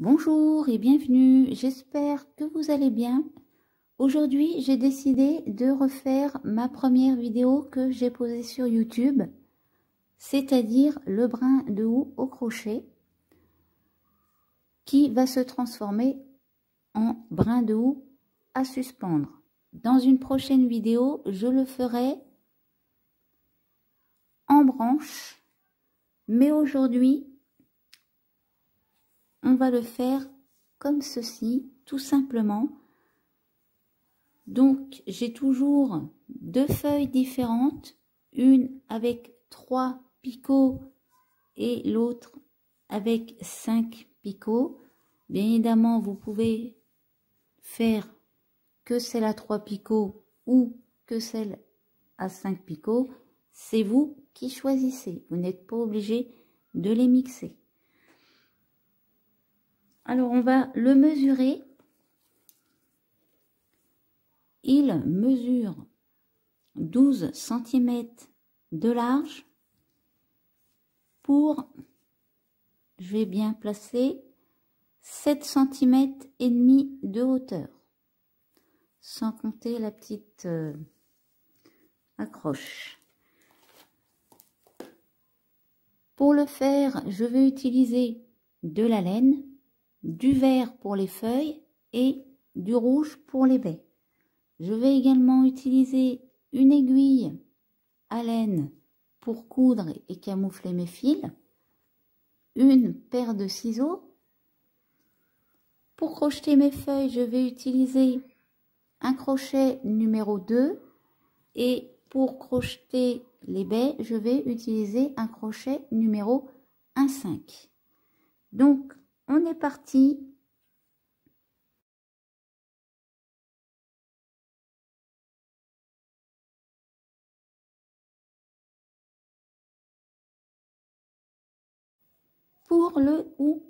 Bonjour et bienvenue, j'espère que vous allez bien. Aujourd'hui, j'ai décidé de refaire ma première vidéo que j'ai posée sur YouTube, c'est-à-dire le brin de houx au crochet, qui va se transformer en brin de houx à suspendre. Dans une prochaine vidéo, je le ferai en branche, mais aujourd'hui, on va le faire comme ceci, tout simplement. Donc, j'ai toujours deux feuilles différentes, une avec 3 picots et l'autre avec 5 picots. Bien évidemment, vous pouvez faire que celle à 3 picots ou que celle à 5 picots. C'est vous qui choisissez. Vous n'êtes pas obligé de les mixer. Alors, on va le mesurer. Il mesure 12 cm de large pour, je vais bien placer, 7 cm et demi de hauteur, sans compter la petite accroche. Pour le faire, je vais utiliser de la laine, du vert pour les feuilles et du rouge pour les baies. Je vais également utiliser une aiguille à laine pour coudre et camoufler mes fils, une paire de ciseaux. Pour crocheter mes feuilles, je vais utiliser un crochet numéro 2 et pour crocheter les baies, je vais utiliser un crochet numéro 1,5. Donc, on est parti. Pour le houx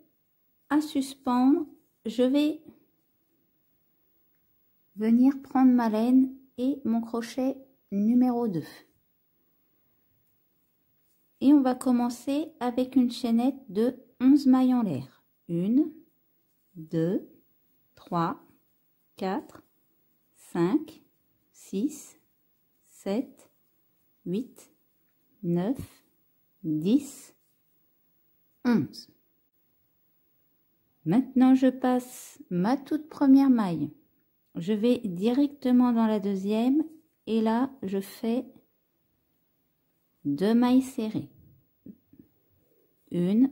à suspendre, je vais venir prendre ma laine et mon crochet numéro 2. Et on va commencer avec une chaînette de 11 mailles en l'air. 1, 2, 3, 4, 5, 6, 7, 8, 9, 10, 11. Maintenant, je passe ma toute première maille. Je vais directement dans la deuxième et là, je fais 2 mailles serrées. 1,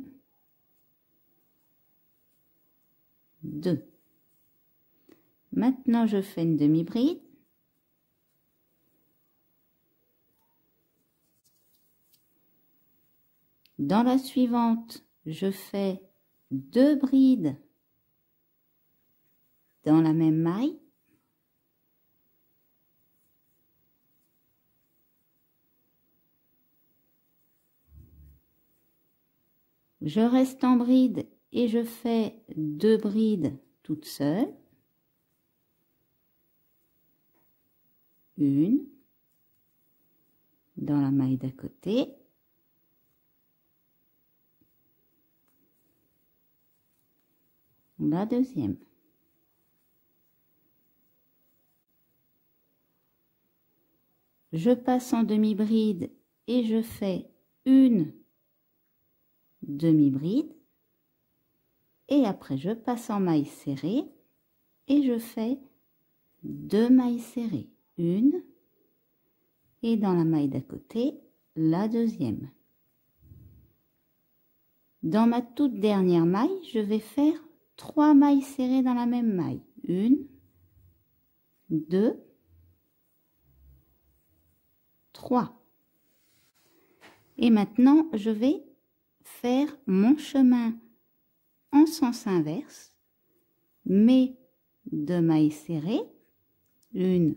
2. Maintenant, je fais une demi-bride. Dans la suivante, je fais 2 brides dans la même maille. Je reste en bride et je fais 2 brides toutes seules. 1 dans la maille d'à côté. La deuxième. Je passe en demi-bride et je fais une demi-bride. Et après, je passe en maille serrée et je fais 2 mailles serrées. Une et dans la maille d'à côté, la deuxième. Dans ma toute dernière maille, je vais faire 3 mailles serrées dans la même maille. 1, 2, 3. Et maintenant, je vais faire mon chemin en sens inverse, mes 2 mailles serrées. 1,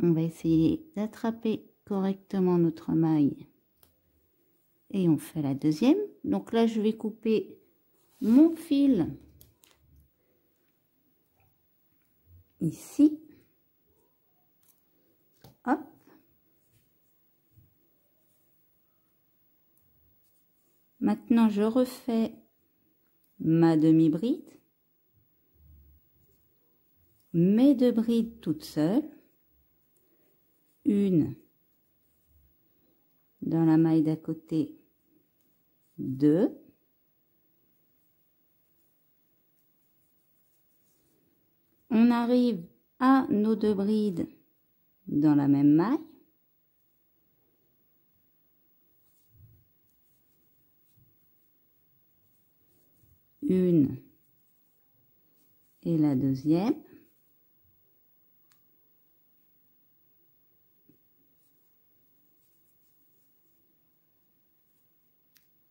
on va essayer d'attraper correctement notre maille et on fait la deuxième. Donc là, je vais couper mon fil ici. Hop. Maintenant, je refais ma demi-bride, mes 2 brides toutes seules, une dans la maille d'à côté, 2, on arrive à nos 2 brides dans la même maille, une et la deuxième,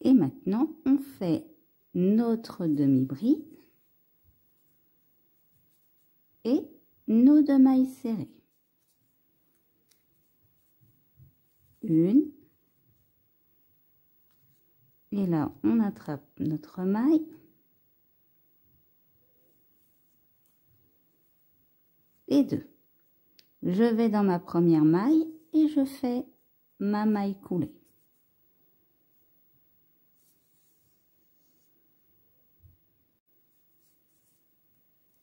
et maintenant on fait notre demi-bride et nos 2 mailles serrées, une, et là on attrape notre maille, et 2. Je vais dans ma première maille et je fais ma maille coulée.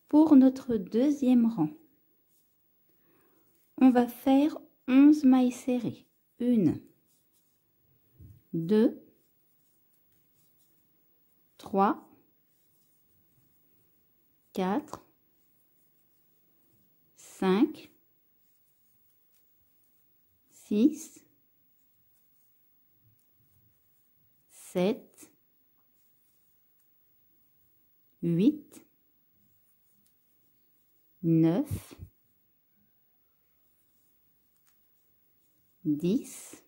Pour notre deuxième rang, on va faire 11 mailles serrées. 1, 2, 3, 4, 5, 6, 7, 8, 9, 10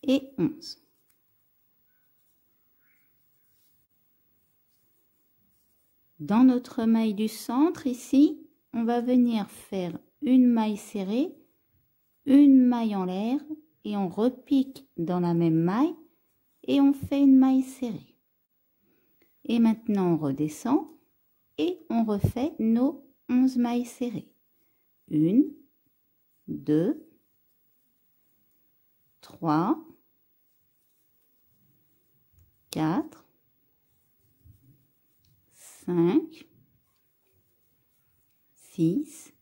et 11. Dans notre maille du centre, ici, on va venir faire une maille serrée, une maille en l'air, et on repique dans la même maille, et on fait une maille serrée. Et maintenant, on redescend, et on refait nos 11 mailles serrées. 1, 2, 3, 4, 5, 6,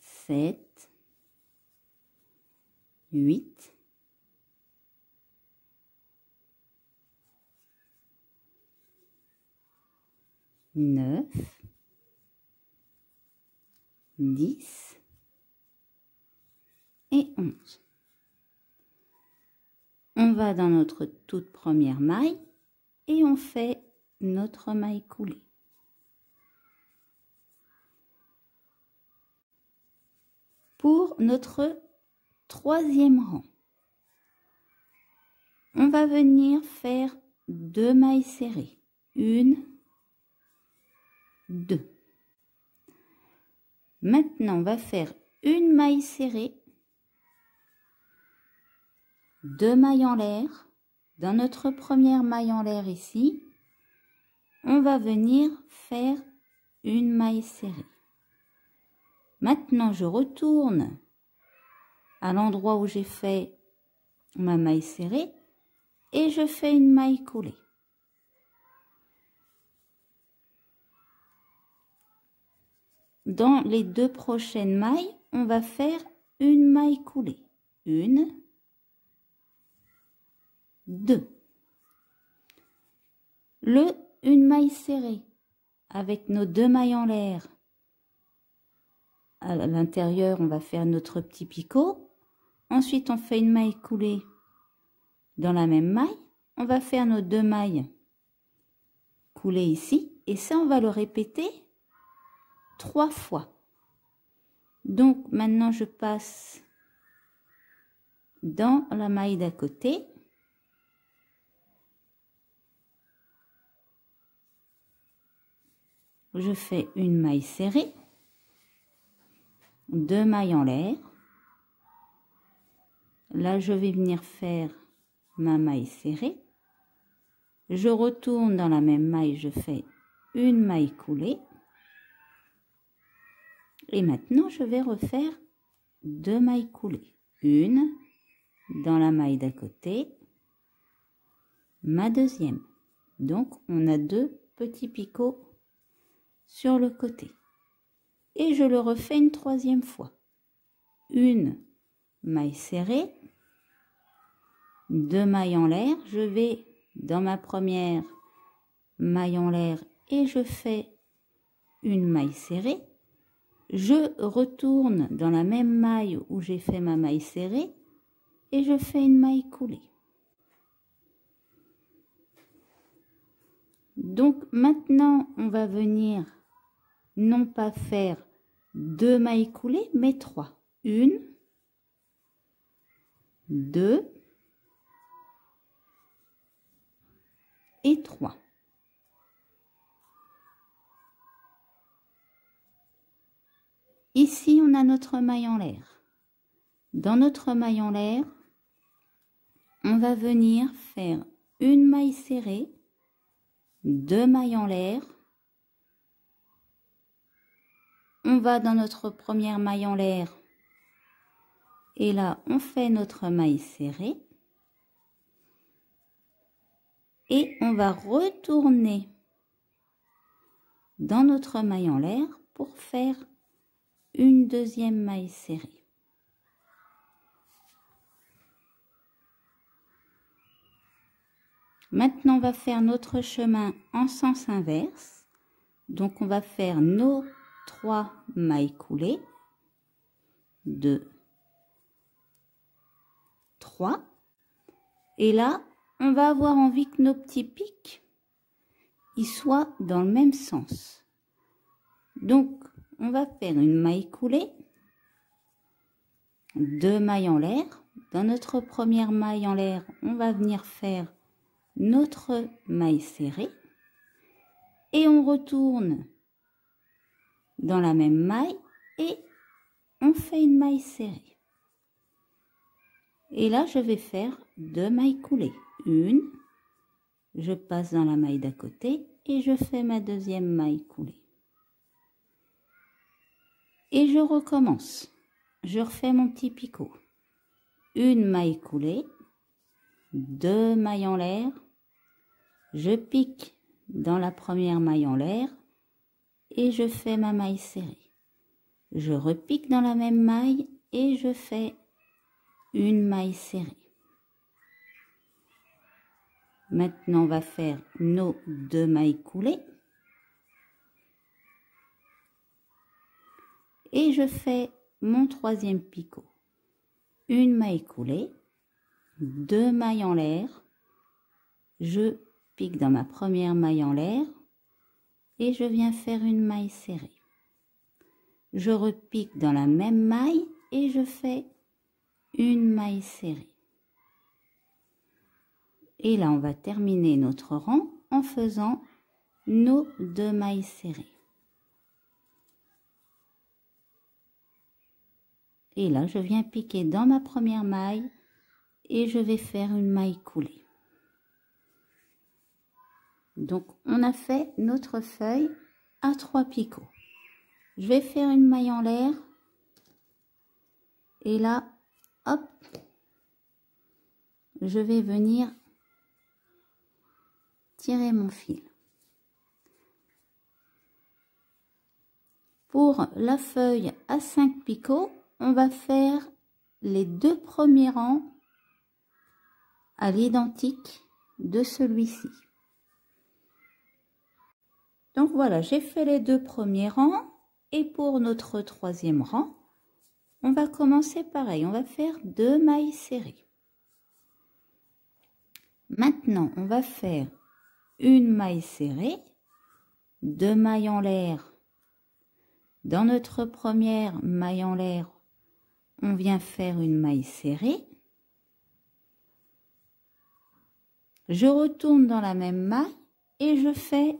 7, 8, 9, 10 et 11. On va dans notre toute première maille et on fait notre maille coulée. Pour notre troisième rang, on va venir faire 2 mailles serrées. 1, 2. Maintenant, on va faire une maille serrée, 2 mailles en l'air. Dans notre première maille en l'air ici, on va venir faire une maille serrée. Maintenant, je retourne à l'endroit où j'ai fait ma maille serrée et je fais une maille coulée. Dans les 2 prochaines mailles, on va faire une maille coulée. 1, 2. Une maille serrée avec nos 2 mailles en l'air. À l'intérieur, on va faire notre petit picot. Ensuite, on fait une maille coulée dans la même maille. On va faire nos 2 mailles coulées ici. Et ça, on va le répéter 3 fois. Donc, maintenant, je passe dans la maille d'à côté. Je fais une maille serrée, 2 mailles en l'air. Là, je vais venir faire ma maille serrée. Je retourne dans la même maille, je fais une maille coulée. Et maintenant, je vais refaire 2 mailles coulées. Une dans la maille d'à côté, ma deuxième. Donc on a 2 petits picots sur le côté. Et je le refais une 3e fois. Une maille serrée, 2 mailles en l'air. Je vais dans ma première maille en l'air et je fais une maille serrée. Je retourne dans la même maille où j'ai fait ma maille serrée et je fais une maille coulée. Donc maintenant, on va venir non pas faire 2 mailles coulées, mais 3. 1, 2 et 3. Ici, on a notre maille en l'air. Dans notre maille en l'air, on va venir faire une maille serrée, 2 mailles en l'air. On va dans notre première maille en l'air et là, on fait notre maille serrée. Et on va retourner dans notre maille en l'air pour faire une deuxième maille serrée. Maintenant, on va faire notre chemin en sens inverse. Donc, on va faire nos 3 mailles coulées. 2, 3. Et là, on va avoir envie que nos petits pics ils soient dans le même sens. Donc, on va faire une maille coulée, 2 mailles en l'air. Dans notre première maille en l'air, on va venir faire notre maille serrée et on retourne dans la même maille et on fait une maille serrée. Et là, je vais faire 2 mailles coulées. Une, je passe dans la maille d'à côté et je fais ma deuxième maille coulée. Et je recommence. Je refais mon petit picot. Une maille coulée, 2 mailles en l'air. Je pique dans la première maille en l'air et je fais ma maille serrée. Je repique dans la même maille et je fais une maille serrée. Maintenant, on va faire nos 2 mailles coulées. Et je fais mon 3e picot. Une maille coulée, 2 mailles en l'air. Je pique dans ma première maille en l'air et je viens faire une maille serrée. Je repique dans la même maille et je fais une maille serrée. Et là, on va terminer notre rang en faisant nos 2 mailles serrées. Et là, je viens piquer dans ma première maille et je vais faire une maille coulée. Donc, on a fait notre feuille à 3 picots. Je vais faire une maille en l'air. Et là, hop, je vais venir tirer mon fil. Pour la feuille à 5 picots, on va faire les 2 premiers rangs à l'identique de celui-ci. Donc voilà, j'ai fait les 2 premiers rangs et pour notre 3e rang, on va commencer pareil, on va faire 2 mailles serrées. Maintenant, on va faire une maille serrée, 2 mailles en l'air. Dans notre première maille en l'air, on vient faire une maille serrée. Je retourne dans la même maille et je fais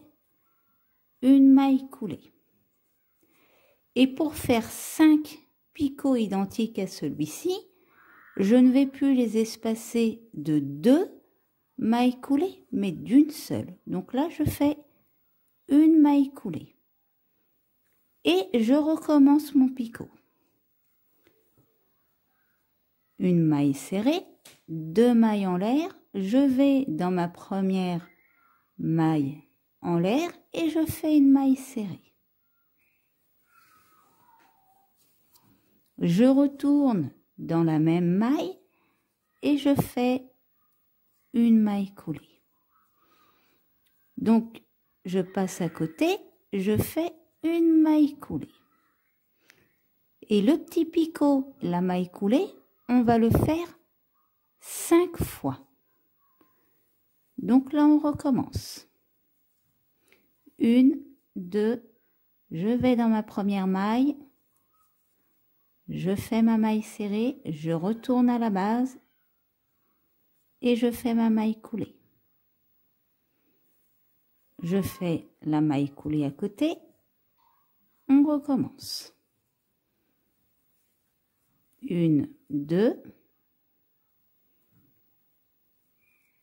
une maille coulée. Et pour faire 5 picots identiques à celui-ci, je ne vais plus les espacer de 2 mailles coulées, mais d'une seule. Donc là, je fais une maille coulée. Et je recommence mon picot. Une maille serrée, 2 mailles en l'air, je vais dans ma première maille en l'air et je fais une maille serrée. Je retourne dans la même maille et je fais une maille coulée. Donc, je passe à côté, je fais une maille coulée. Et le petit picot, la maille coulée, on va le faire 5 fois. Donc là, on recommence. 1, 2, je vais dans ma première maille, je fais ma maille serrée, je retourne à la base et je fais ma maille coulée. Je fais la maille coulée à côté, on recommence. 1, 2,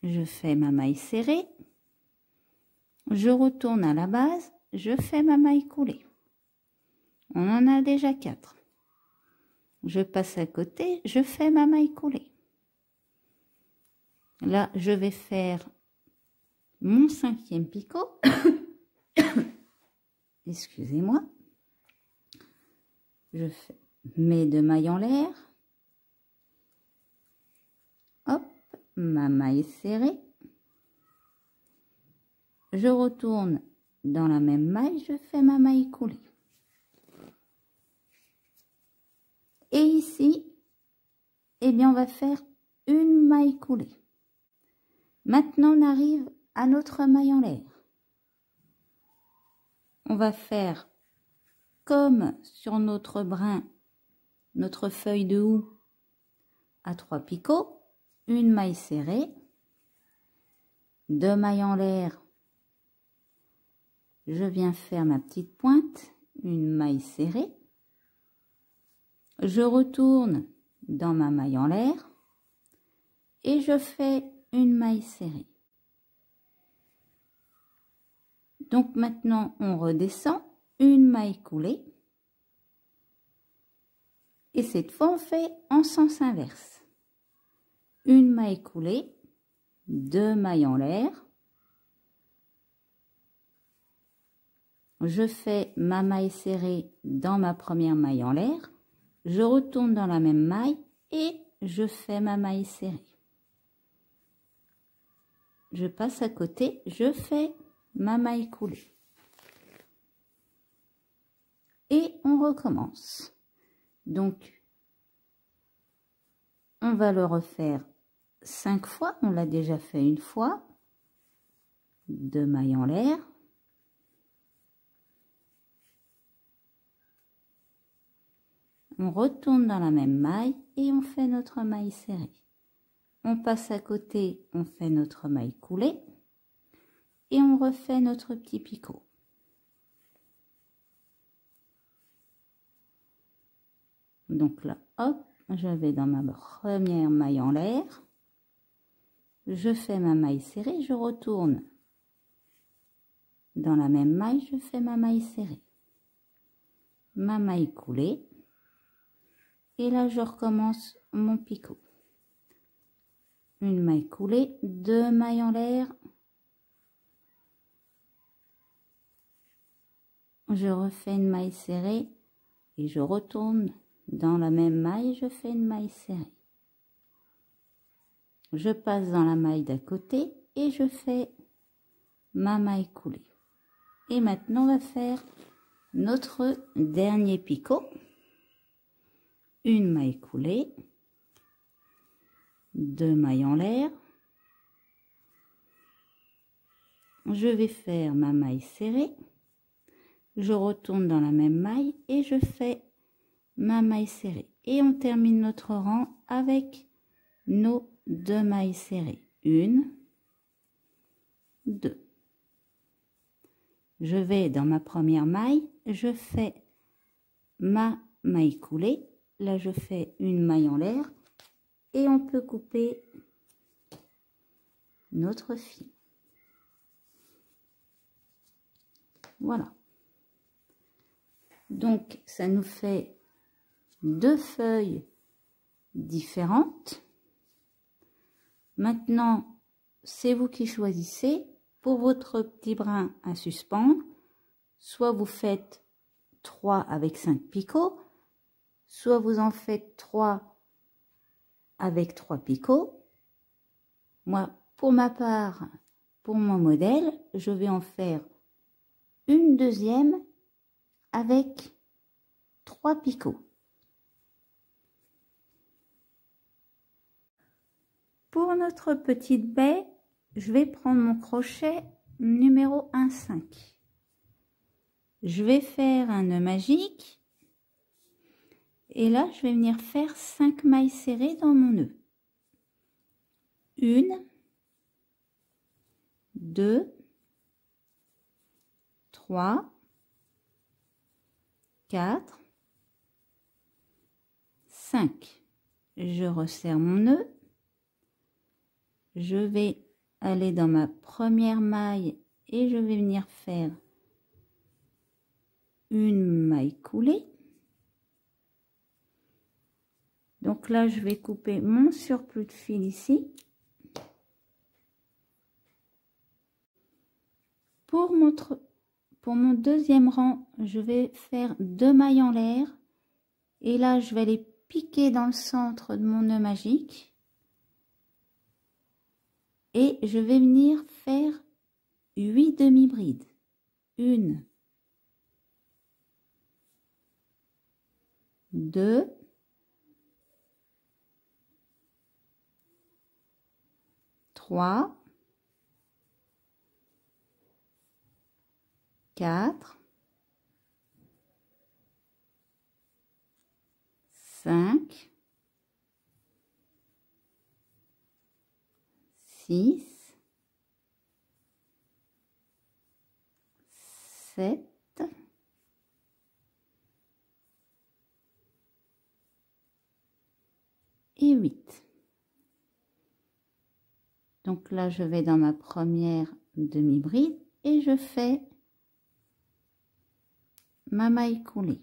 je fais ma maille serrée, je retourne à la base, je fais ma maille coulée. On en a déjà 4. Je passe à côté, je fais ma maille coulée. Là, je vais faire mon 5e picot. Excusez-moi. Je fais mes 2 mailles en l'air. Hop, ma maille serrée. Je retourne dans la même maille, je fais ma maille coulée. Et ici, eh bien, on va faire une maille coulée. Maintenant, on arrive à notre maille en l'air. On va faire comme sur notre brin, notre feuille de houx à 3 picots, une maille serrée, 2 mailles en l'air. Je viens faire ma petite pointe, une maille serrée. Je retourne dans ma maille en l'air et je fais une maille serrée. Donc maintenant, on redescend, une maille coulée. Et cette fois, on fait en sens inverse. Une maille coulée, 2 mailles en l'air. Je fais ma maille serrée dans ma première maille en l'air. Je retourne dans la même maille et je fais ma maille serrée. Je passe à côté, je fais ma maille coulée. Et on recommence. Donc, on va le refaire 5 fois. On l'a déjà fait une fois. 2 mailles en l'air. On retourne dans la même maille et on fait notre maille serrée. On passe à côté, on fait notre maille coulée et on refait notre petit picot. Donc là, hop, je vais dans ma première maille en l'air. Je fais ma maille serrée, je retourne dans la même maille, je fais ma maille serrée. Ma maille coulée. Et là, je recommence mon picot. Une maille coulée, 2 mailles en l'air. Je refais une maille serrée et je retourne dans la même maille, je fais une maille serrée. Je passe dans la maille d'à côté et je fais ma maille coulée. Et maintenant, on va faire notre dernier picot. Une maille coulée, 2 mailles en l'air. Je vais faire ma maille serrée. Je retourne dans la même maille et je fais ma maille serrée. Et on termine notre rang avec nos 2 mailles serrées. 1, 2. Je vais dans ma première maille, je fais ma maille coulée. Là, je fais une maille en l'air et on peut couper notre fil. Voilà. Donc, ça nous fait 2 feuilles différentes. Maintenant, c'est vous qui choisissez pour votre petit brin à suspendre. Soit vous faites 3 avec 5 picots, soit vous en faites 3 avec 3 picots. Moi, pour ma part, pour mon modèle, je vais en faire une deuxième avec 3 picots. Pour notre petite baie, je vais prendre mon crochet numéro 1,5. Je vais faire un nœud magique et là je vais venir faire 5 mailles serrées dans mon nœud. 1, 2, 3, 4, 5. Je resserre mon nœud. Je vais aller dans ma première maille et je vais venir faire une maille coulée. Donc là, je vais couper mon surplus de fil ici. Pour mon deuxième rang, je vais faire 2 mailles en l'air. Et là, je vais les piquer dans le centre de mon nœud magique. Et je vais venir faire 8 demi-brides. 1, 2, 3, 4, 5, 6, 7, et 8. Donc là, je vais dans ma première demi-bride et je fais ma maille coulée.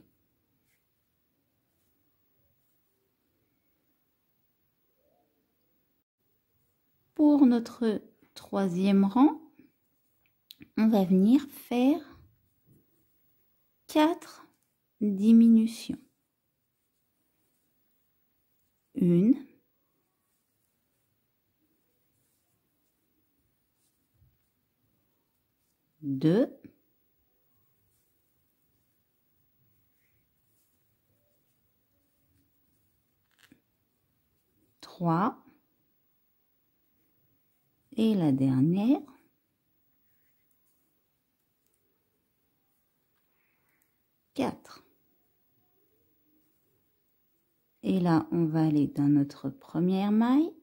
Pour notre troisième rang, on va venir faire 4 diminutions. 1, 2, 3 et la dernière, 4. Et là, on va aller dans notre première maille.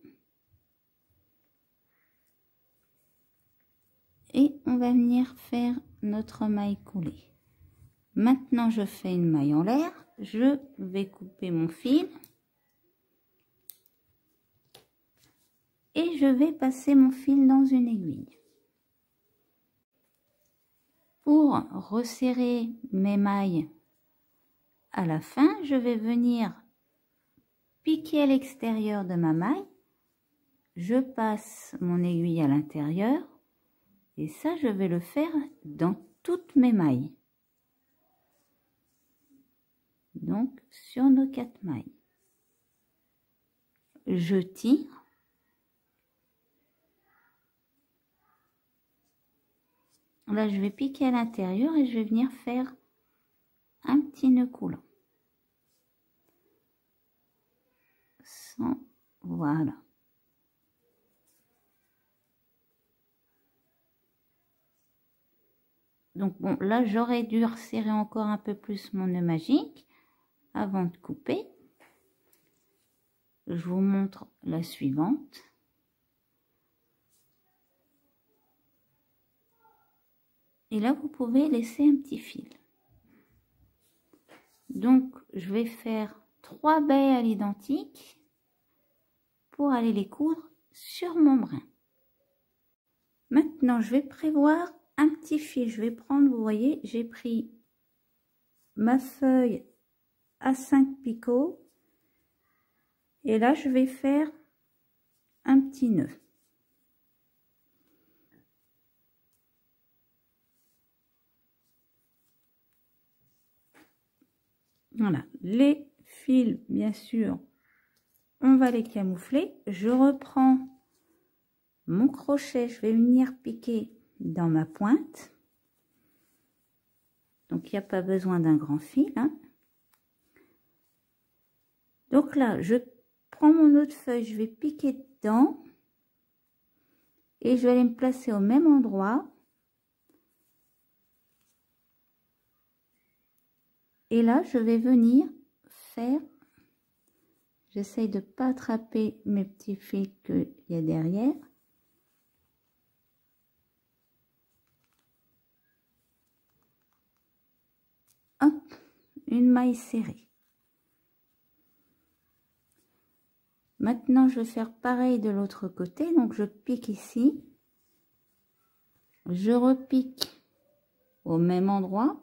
Et on va venir faire notre maille coulée. Maintenant, je fais une maille en l'air. Je vais couper mon fil. Et je vais passer mon fil dans une aiguille. Pour resserrer mes mailles à la fin, je vais venir piquer à l'extérieur de ma maille. Je passe mon aiguille à l'intérieur. Et ça, je vais le faire dans toutes mes mailles. Donc, sur nos 4 mailles. Je tire. Là, je vais piquer à l'intérieur et je vais venir faire un petit nœud coulant. Voilà. Donc bon, là j'aurais dû resserrer encore un peu plus mon nœud magique avant de couper. Je vous montre la suivante. Et là vous pouvez laisser un petit fil. Donc je vais faire 3 baies à l'identique pour aller les coudre sur mon brin. Maintenant je vais prévoir un petit fil. Je vais prendre, vous voyez, j'ai pris ma feuille à 5 picots et là je vais faire un petit nœud. Voilà, les fils, bien sûr, on va les camoufler. Je reprends mon crochet, je vais venir piquer dans ma pointe. Donc, il n'y a pas besoin d'un grand fil, hein. Donc là, je prends mon autre feuille, je vais piquer dedans. Et je vais aller me placer au même endroit. Et là, je vais venir faire... J'essaye de ne pas attraper mes petits fils qu'il y a derrière. Hop, une maille serrée. Maintenant, je vais faire pareil de l'autre côté. Donc, je pique ici. Je repique au même endroit.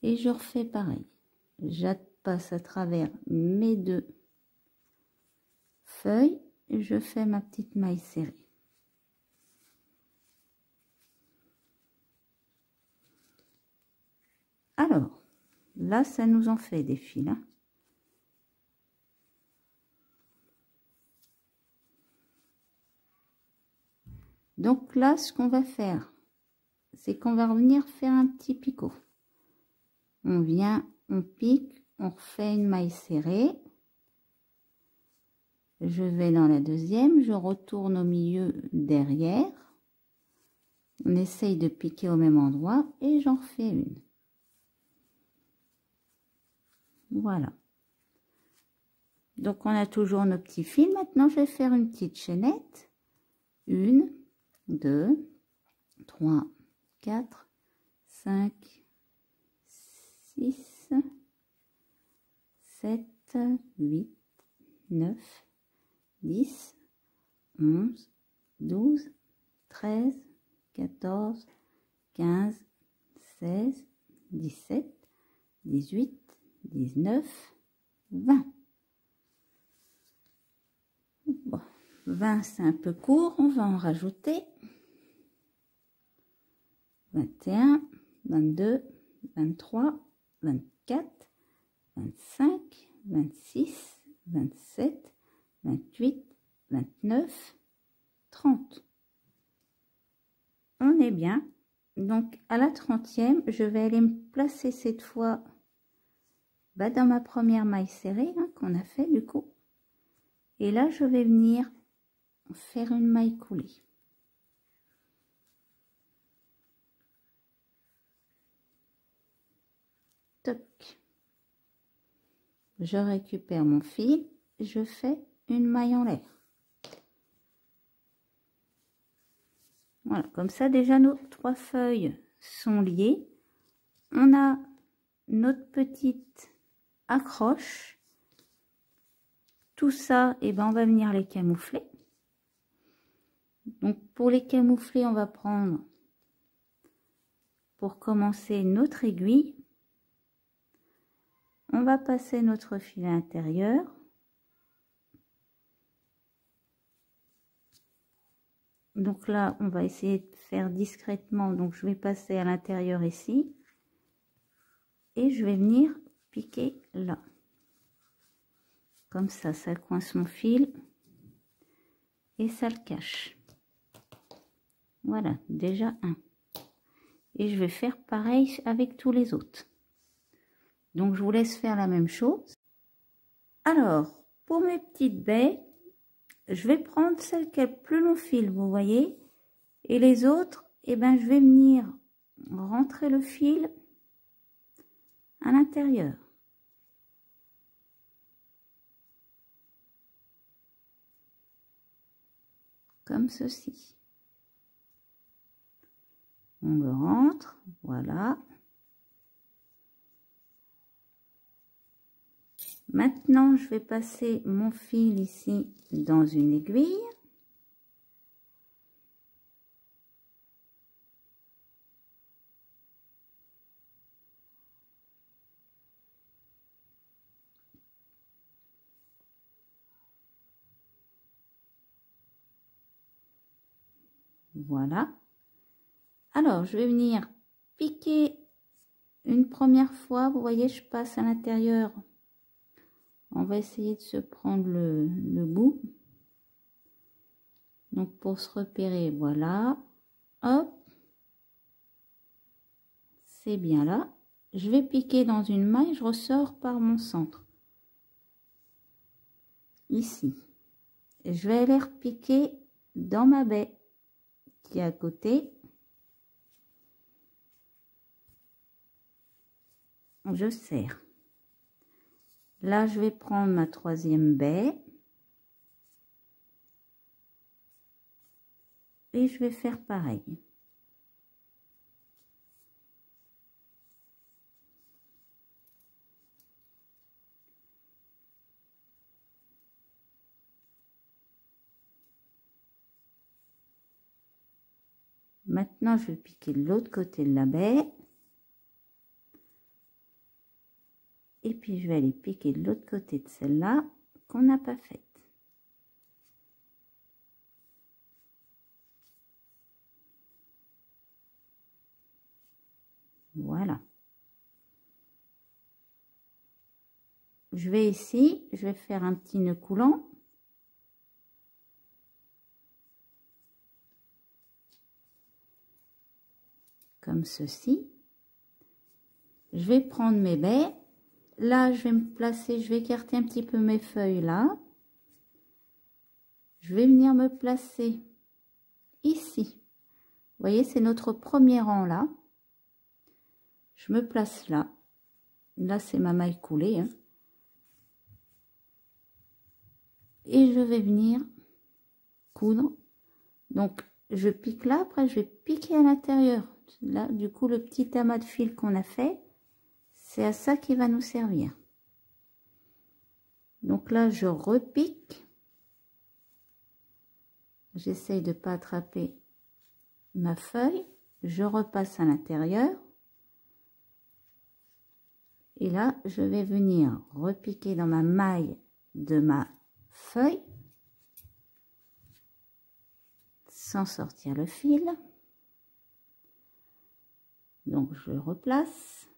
Et je refais pareil. Je passe à travers mes deux feuilles. Et je fais ma petite maille serrée. Alors, là, ça nous en fait des fils, hein. Donc là, ce qu'on va faire, c'est qu'on va revenir faire un petit picot. On vient, on pique, on refait une maille serrée. Je vais dans la deuxième, je retourne au milieu derrière. On essaye de piquer au même endroit et j'en refais une. Voilà. Donc on a toujours nos petits fils. Maintenant, je vais faire une petite chaînette. 1, 2, 3, 4, 5, 6, 7, 8, 9, 10, 11, 12, 13, 14, 15, 16, 17, 18, 19, 20. Bon, 20 c'est un peu court, on va en rajouter 21, 22, 23, 24, 25, 26, 27, 28, 29, 30. On est bien. Donc à la 30e, je vais aller me placer cette fois dans ma première maille serrée, hein, qu'on a fait du coup. Et là, je vais venir faire une maille coulée. Toc. Je récupère mon fil, je fais une maille en l'air. Voilà, comme ça déjà nos 3 feuilles sont liées. On a notre petite accroche. Tout ça, et ben on va venir les camoufler. Donc pour les camoufler, on va prendre, pour commencer, notre aiguille. On va passer notre fil à l'intérieur. Donc là, on va essayer de faire discrètement. Donc je vais passer à l'intérieur ici. Et je vais venir piquer là. Comme ça, ça coince mon fil. Et ça le cache. Voilà, déjà un. Et je vais faire pareil avec tous les autres. Donc je vous laisse faire la même chose. Alors, pour mes petites baies, je vais prendre celle qui a le plus long fil, vous voyez. Et les autres, eh ben, je vais venir rentrer le fil à l'intérieur. Comme ceci. On le rentre, voilà. Maintenant, je vais passer mon fil ici dans une aiguille. Voilà. Alors, je vais venir piquer une première fois. Vous voyez, je passe à l'intérieur. On va essayer de se prendre le bout. Donc, pour se repérer, voilà. Hop. C'est bien là. Je vais piquer dans une maille, je ressors par mon centre. Ici. Je vais aller repiquer dans ma baie qui est à côté. Je serre. Là, je vais prendre ma troisième baie. Et je vais faire pareil. Maintenant, je vais piquer de l'autre côté de la baie. Et puis, je vais aller piquer de l'autre côté de celle-là qu'on n'a pas faite. Voilà. Je vais ici, je vais faire un petit nœud coulant. Comme ceci. Je vais prendre mes baies. Là, je vais me placer, je vais écarter un petit peu mes feuilles là. Je vais venir me placer ici. Vous voyez, c'est notre premier rang là. Je me place là. Là, c'est ma maille coulée. Hein. Et je vais venir coudre. Donc, je pique là. Après, je vais piquer à l'intérieur. Là, du coup, le petit amas de fil qu'on a fait, c'est à ça qui va nous servir. Donc là, je repique. J'essaye de ne pas attraper ma feuille. Je repasse à l'intérieur. Et là, je vais venir repiquer dans ma maille de ma feuille. Sans sortir le fil. Donc, je replace.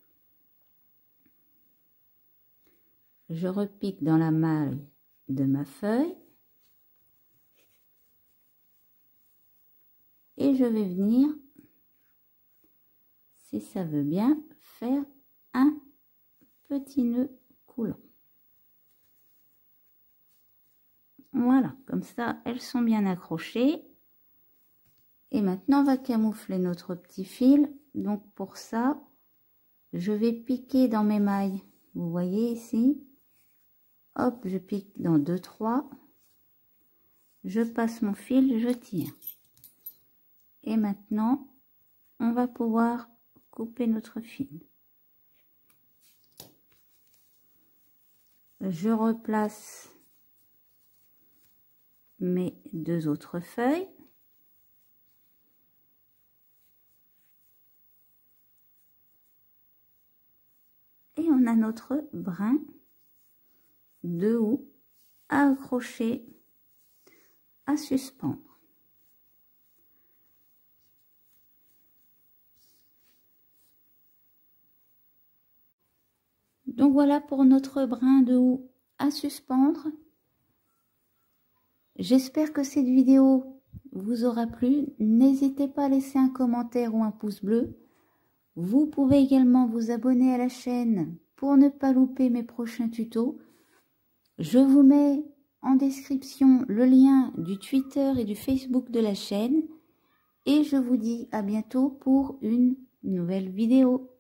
Je repique dans la maille de ma feuille. Et je vais venir, si ça veut bien, faire un petit nœud coulant. Voilà, comme ça, elles sont bien accrochées. Et maintenant, on va camoufler notre petit fil. Donc, pour ça, je vais piquer dans mes mailles. Vous voyez ici. Hop, je pique dans 2, 3. Je passe mon fil, je tire. Et maintenant, on va pouvoir couper notre fil. Je replace mes 2 autres feuilles. Et on a notre brin de haut à accrocher, à suspendre. Donc voilà pour notre brin de haut à suspendre. J'espère que cette vidéo vous aura plu. N'hésitez pas à laisser un commentaire ou un pouce bleu. Vous pouvez également vous abonner à la chaîne pour ne pas louper mes prochains tutos. Je vous mets en description le lien du Twitter et du Facebook de la chaîne. Et je vous dis à bientôt pour une nouvelle vidéo.